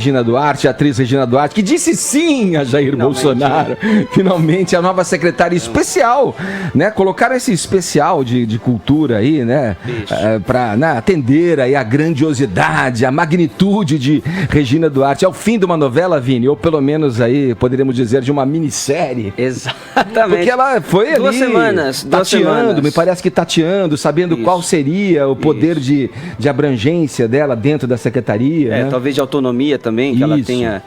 Regina Duarte, a atriz Regina Duarte, que disse sim a Jair Bolsonaro. Finalmente, a nova secretária especial, né? Colocaram esse especial de cultura aí, né? Para atender aí a grandiosidade, a magnitude de Regina Duarte. É o fim de uma novela, Vini, ou pelo menos aí, poderíamos dizer, de uma minissérie. Exatamente. Porque ela foi ali... 2 semanas. Tateando, me parece que tateando, sabendo qual seria o poder de abrangência dela dentro da secretaria, né? Talvez de autonomia também que ela tenha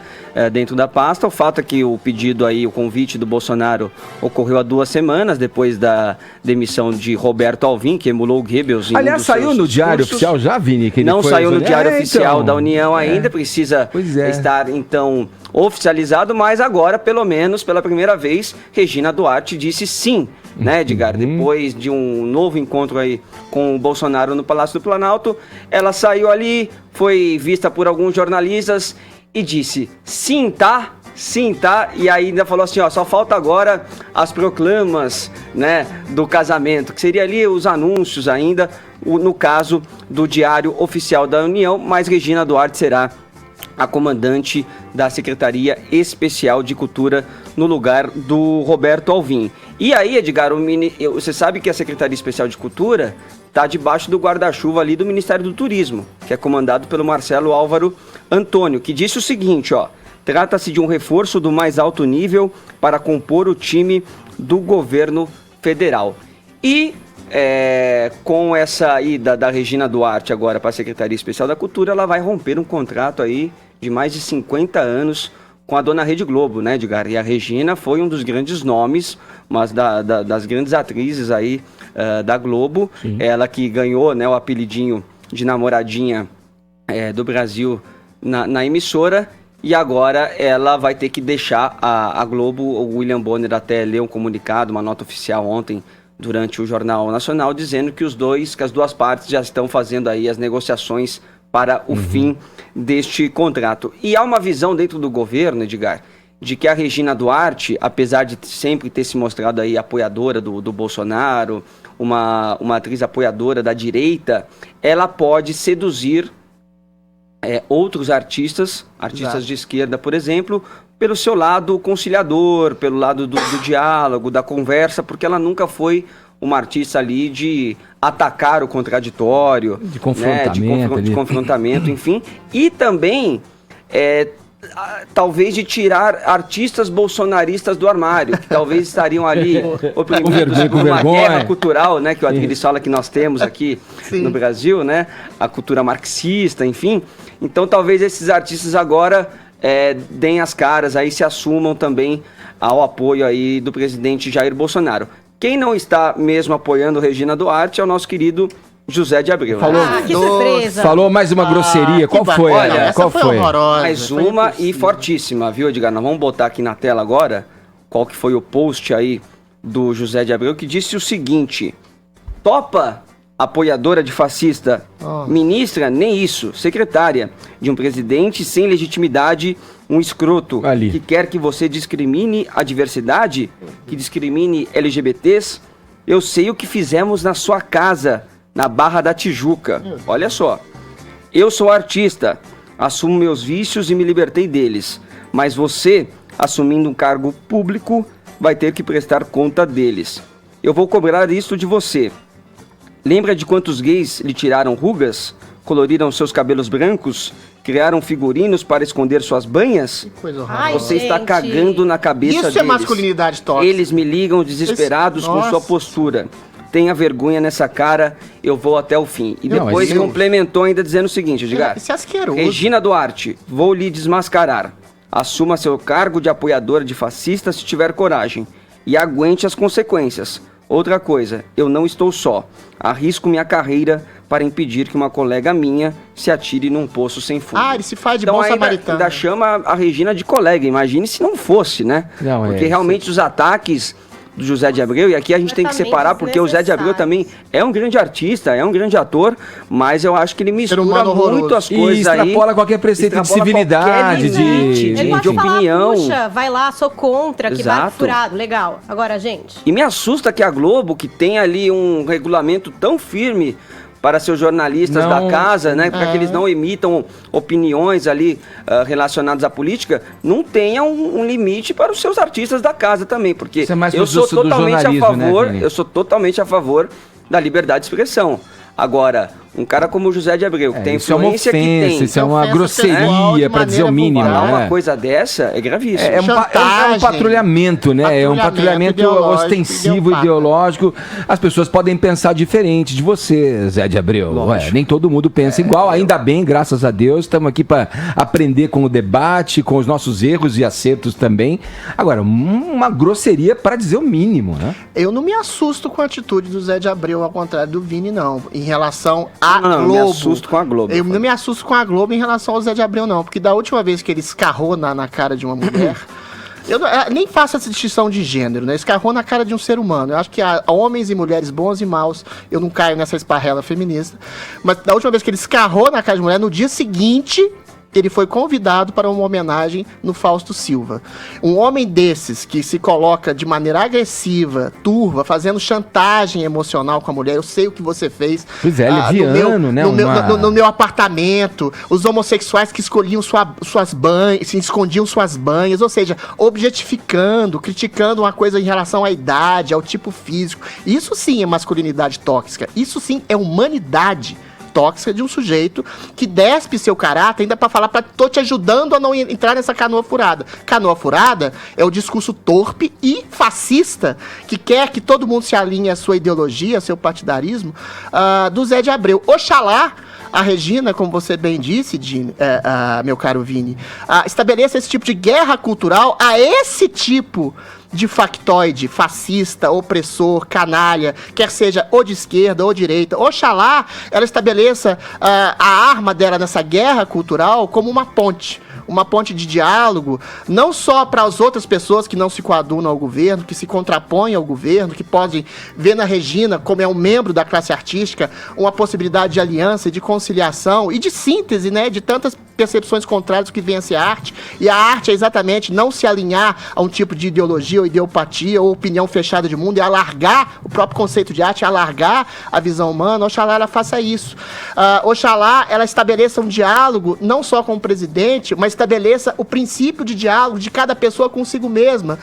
dentro da pasta. O fato é que o pedido aí, o convite do Bolsonaro ocorreu há 2 semanas, depois da demissão de Roberto Alvim, que emulou o Goebbels. Aliás, saiu no Diário Oficial já, Vini? Que ele não foi saiu no Diário Oficial da União ainda, precisa é. estar, então, oficializado, mas agora, pelo menos, pela primeira vez, Regina Duarte disse sim, né, Edgar? Depois de um novo encontro aí com o Bolsonaro no Palácio do Planalto, ela saiu ali, foi vista por alguns jornalistas e disse sim, tá? Sim, tá? E aí ainda falou assim, ó, só falta agora as proclamas, né, do casamento, que seria ali os anúncios ainda, no caso do Diário Oficial da União, mas Regina Duarte será a comandante da Secretaria Especial de Cultura no lugar do Roberto Alvim. E aí, Edgar, você sabe que a Secretaria Especial de Cultura está debaixo do guarda-chuva ali do Ministério do Turismo, que é comandado pelo Marcelo Álvaro Antônio, que disse o seguinte, ó: trata-se de um reforço do mais alto nível para compor o time do governo federal. E com essa ida da Regina Duarte agora para a Secretaria Especial da Cultura, ela vai romper um contrato aí de mais de 50 anos com a dona Rede Globo, né, Edgar? E a Regina foi um dos grandes nomes, mas das grandes atrizes aí da Globo. Sim. Ela que ganhou, né, o apelidinho de namoradinha do Brasil na emissora. E agora ela vai ter que deixar a Globo. O William Bonner até leu um comunicado, uma nota oficial ontem, durante o Jornal Nacional, dizendo que as duas partes já estão fazendo aí as negociações para o fim deste contrato. E há uma visão dentro do governo, Edgar, de que a Regina Duarte, apesar de sempre ter se mostrado aí apoiadora do Bolsonaro, uma atriz apoiadora da direita, ela pode seduzir outros artistas de esquerda, por exemplo, pelo seu lado conciliador, pelo lado do diálogo, da conversa, porque ela nunca foi uma artista ali de atacar o contraditório, de confrontamento, de confrontamento, enfim, e também talvez de tirar artistas bolsonaristas do armário, que talvez estariam ali oprimidos por uma guerra cultural, né, que o Adriles fala que nós temos aqui no Brasil, né, a cultura marxista, enfim. Então talvez esses artistas agora deem as caras, aí se assumam também ao apoio aí do presidente Jair Bolsonaro. Quem não está mesmo apoiando Regina Duarte é o nosso querido José de Abreu. Que surpresa! Falou mais uma grosseria. Qual foi? Olha, qual foi? Horrorosa, mais uma e fortíssima, viu, Edgar? Nós vamos botar aqui na tela agora qual que foi o post aí do José de Abreu, que disse o seguinte: topa apoiadora de fascista, ministra, nem isso, secretária de um presidente sem legitimidade, um escroto que quer que você discrimine a diversidade, que discrimine LGBTs. Eu sei o que fizemos na sua casa, na Barra da Tijuca. Olha só, eu sou artista, assumo meus vícios e me libertei deles, mas você, assumindo um cargo público, vai ter que prestar conta deles. Eu vou cobrar isso de você. Lembra de quantos gays lhe tiraram rugas, coloriram seus cabelos brancos, criaram figurinos para esconder suas banhas? Que coisa horrorosa. Você está cagando na cabeça deles. Isso é masculinidade tóxica. Eles me ligam desesperados com sua postura. Tenha vergonha nessa cara, eu vou até o fim. E depois complementou ainda dizendo o seguinte, Edgar. Isso é asqueroso. Regina Duarte, vou lhe desmascarar. Assuma seu cargo de apoiadora de fascista se tiver coragem. E aguente as consequências. Outra coisa, eu não estou só. Arrisco minha carreira para impedir que uma colega minha se atire num poço sem fundo. Ele se faz de bom samaritano. Ainda chama a Regina de colega. Imagine se não fosse, né? Porque realmente os ataques do José de Abreu, e aqui a gente tem que separar, porque o José de Abreu também é um grande artista, é um grande ator, mas eu acho que ele mistura muito as coisas aí. E extrapola qualquer preceito de civilidade, de opinião. Puxa, vai lá, sou contra, que vai furado. Legal. Agora, gente... E me assusta que a Globo, que tem ali um regulamento tão firme para seus jornalistas da casa, né, para que eles não emitam opiniões ali relacionadas à política, não tenha um limite para os seus artistas da casa também, porque Isso é mais eu sou totalmente a favor, né, eu sou totalmente a favor da liberdade de expressão. Agora, um cara como o José de Abreu, que tem a influência que tem... Isso é uma grosseria, para dizer o mínimo. Falar uma né? coisa dessa é gravíssimo. É um patrulhamento, né? É um patrulhamento ostensivo, ideológico. As pessoas podem pensar diferente de você, Zé de Abreu. Nem todo mundo pensa igual. Ainda bem, graças a Deus, estamos aqui para aprender com o debate, com os nossos erros e acertos também. Agora, uma grosseria para dizer o mínimo, né? Eu não me assusto com a atitude do Zé de Abreu, ao contrário do Vini, não. Em relação à Globo. Eu me assusto com a Globo. Eu não me assusto com a Globo em relação ao Zé de Abreu, não. Porque da última vez que ele escarrou na cara de uma mulher... Eu nem faço essa distinção de gênero, né? Escarrou na cara de um ser humano. Eu acho que há homens e mulheres bons e maus. Eu não caio nessa esparrela feminista. Mas da última vez que ele escarrou na cara de mulher, no dia seguinte... ele foi convidado para uma homenagem no Fausto Silva. Um homem desses, que se coloca de maneira agressiva, turva, fazendo chantagem emocional com a mulher, eu sei o que você fez. Pois é, leviano, né? No meu apartamento, os homossexuais que escolhiam suas banhas, se escondiam suas banhas, ou seja, objetificando, criticando uma coisa em relação à idade, ao tipo físico. Isso sim é masculinidade tóxica, isso sim é humanidade tóxica de um sujeito que despe seu caráter ainda para falar tô te ajudando a não entrar nessa canoa furada. Canoa furada é o discurso torpe e fascista que quer que todo mundo se alinhe à sua ideologia, ao seu partidarismo, do Zé de Abreu. Oxalá a Regina, como você bem disse, meu caro Vini, estabeleça esse tipo de guerra cultural a esse tipo de factoide, fascista, opressor, canalha, quer seja ou de esquerda ou direita. Oxalá ela estabeleça a arma dela nessa guerra cultural como uma ponte de diálogo, não só para as outras pessoas que não se coadunam ao governo, que se contrapõem ao governo, que podem ver na Regina, como é um membro da classe artística, uma possibilidade de aliança, de conciliação e de síntese, né, de tantas percepções contrárias do que vem a ser arte. E a arte é exatamente não se alinhar a um tipo de ideologia ou ideopatia ou opinião fechada de mundo, e alargar o próprio conceito de arte, alargar a visão humana. Oxalá ela faça isso. Oxalá ela estabeleça um diálogo não só com o presidente, mas estabeleça o princípio de diálogo de cada pessoa consigo mesma,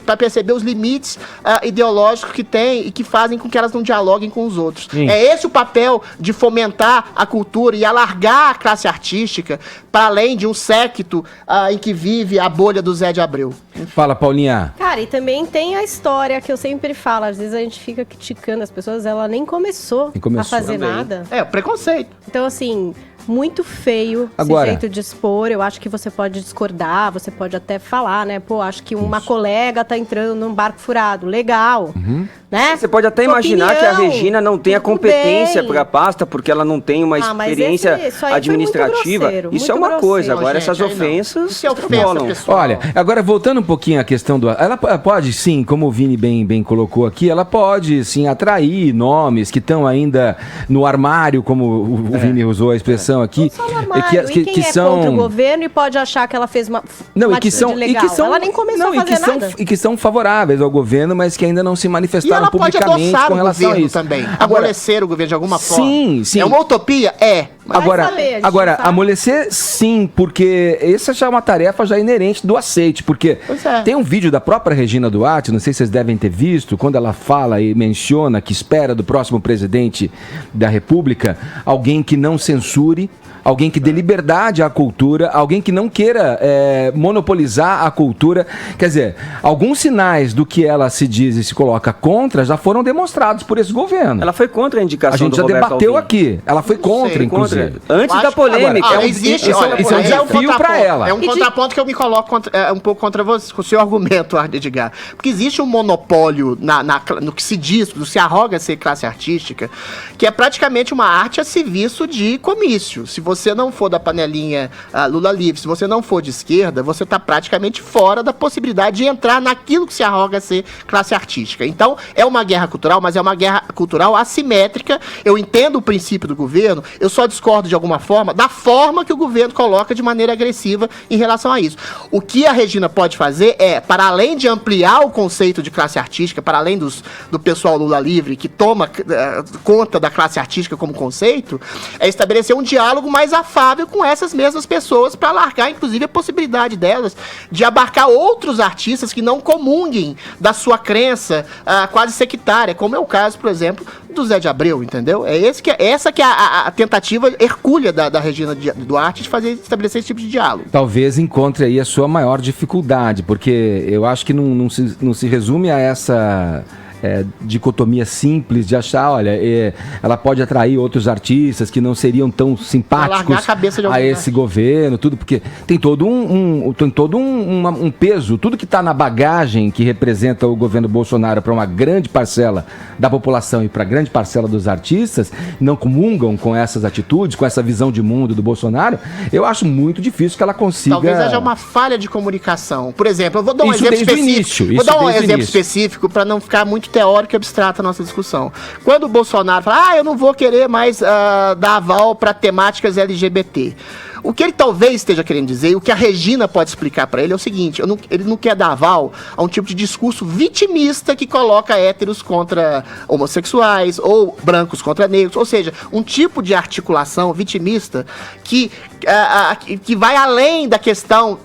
para perceber os limites ideológicos que tem e que fazem com que elas não dialoguem com os outros. Sim. É esse o papel de fomentar a cultura e alargar a classe artística para além de um séquito em que vive a bolha do Zé de Abreu. Fala, Paulinha. Cara, e também tem a história que eu sempre falo, às vezes a gente fica criticando as pessoas, ela nem começou a fazer também nada. É, o preconceito. Então, assim, muito feio Agora, esse jeito de expor. Eu acho que você pode discordar, você pode até falar, né? Pô, acho que uma colega tá entrando num barco furado. Legal. Né? Você pode até imaginar que a Regina não tenha competência para a pasta, porque ela não tem uma experiência administrativa. Isso é uma coisa. Agora, essas ofensas... Isso é ofensa, pessoal. Olha, agora voltando um pouquinho à questão do... Ela pode, sim, como o Vini bem colocou aqui, ela pode, sim, atrair nomes que estão ainda no armário, como o Vini usou a expressão aqui. Não só no armário. E quem são... contra o governo e pode achar que ela fez uma atitude legal. Ela nem começou a fazer nada. E que são favoráveis ao governo, mas que ainda não se manifestaram publicamente com relação a isso. Também. Agora, amolecer o governo de alguma forma. Sim. É uma utopia? É. Agora, amolecer sim, porque essa já é uma tarefa já inerente do aceite, porque tem um vídeo da própria Regina Duarte, não sei se vocês devem ter visto, quando ela fala e menciona que espera do próximo presidente da República alguém que não censure, alguém que dê liberdade à cultura, alguém que não queira monopolizar a cultura. Quer dizer, alguns sinais do que ela se diz e se coloca contra já foram demonstrados por esse governo. Ela foi contra a indicação do Roberto A gente já debateu Alvim. aqui. Ela foi contra, inclusive. Antes da polêmica. Agora, existe, isso é um desafio para ela. É um contraponto que eu me coloco um pouco contra você, com o seu argumento, Edgar. Porque existe um monopólio no que se diz, no que se arroga ser classe artística, que é praticamente uma arte a serviço de comício. Se você não for da panelinha Lula livre, se você não for de esquerda, você está praticamente fora da possibilidade de entrar naquilo que se arroga a ser classe artística. Então, é uma guerra cultural, mas é uma guerra cultural assimétrica. Eu entendo o princípio do governo, eu só discordo de alguma forma da forma que o governo coloca de maneira agressiva em relação a isso. O que a Regina pode fazer é, para além de ampliar o conceito de classe artística, para além do pessoal Lula livre, que toma conta da classe artística como conceito, é estabelecer um diálogo mais afável com essas mesmas pessoas, para alargar, inclusive, a possibilidade delas de abarcar outros artistas que não comunguem da sua crença quase sectária, como é o caso, por exemplo, do Zé de Abreu, entendeu? Essa que é a tentativa hercúlea da Regina Duarte de estabelecer esse tipo de diálogo. Talvez encontre aí a sua maior dificuldade, porque eu acho que não se resume a essa dicotomia simples de achar, olha, ela pode atrair outros artistas que não seriam tão simpáticos a esse governo, tudo, porque tem todo um peso, tudo que está na bagagem que representa o governo Bolsonaro para uma grande parcela da população e para grande parcela dos artistas, não comungam com essas atitudes, com essa visão de mundo do Bolsonaro. Eu acho muito difícil que ela consiga... Talvez haja uma falha de comunicação. Por exemplo, eu vou dar um exemplo específico. Vou dar um exemplo específico para não ficar muito teórico e abstrata a nossa discussão. Quando o Bolsonaro fala, eu não vou querer mais dar aval para temáticas LGBT. O que ele talvez esteja querendo dizer, e o que a Regina pode explicar para ele é o seguinte, ele não quer dar aval a um tipo de discurso vitimista que coloca héteros contra homossexuais ou brancos contra negros, ou seja, um tipo de articulação vitimista que vai além da questão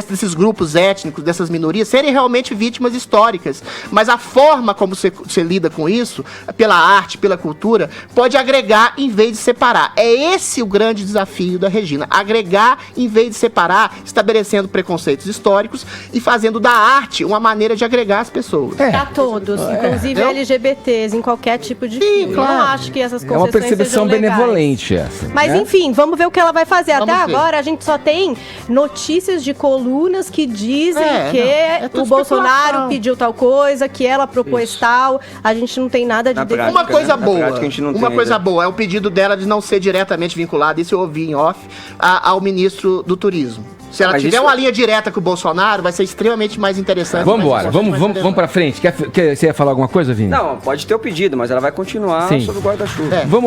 desses grupos étnicos, dessas minorias, serem realmente vítimas históricas, mas a forma como você lida com isso, pela arte, pela cultura, pode agregar em vez de separar. É esse o grande desafio da Regina, agregar em vez de separar, estabelecendo preconceitos históricos e fazendo da arte uma maneira de agregar as pessoas. Para todos, inclusive LGBTs, em qualquer tipo de filme. Claro. Eu não acho que essas É uma concessões percepção sejam legais. benevolente essa. Mas né? enfim, vamos ver o que ela vai fazer. Vamos Até ver. agora a gente só tem notícias de colunas que dizem tudo o Bolsonaro especulação. pediu tal coisa, que ela propôs tal. A gente não tem nada de Na prática, Uma coisa né? Na boa, prática, a gente não uma tem coisa ainda. boa é o pedido dela de não ser diretamente vinculada, isso eu ouvi em off, ao ministro do Turismo. Se ela Mas tiver isso- uma linha direta com o Bolsonaro, vai ser extremamente mais interessante. Vamos vai embora, ser vamos mais vamos pra frente. Você ia falar alguma coisa, Vini? Não, pode ter o pedido, mas ela vai continuar Sim. sob o guarda-chuva. É. Vamos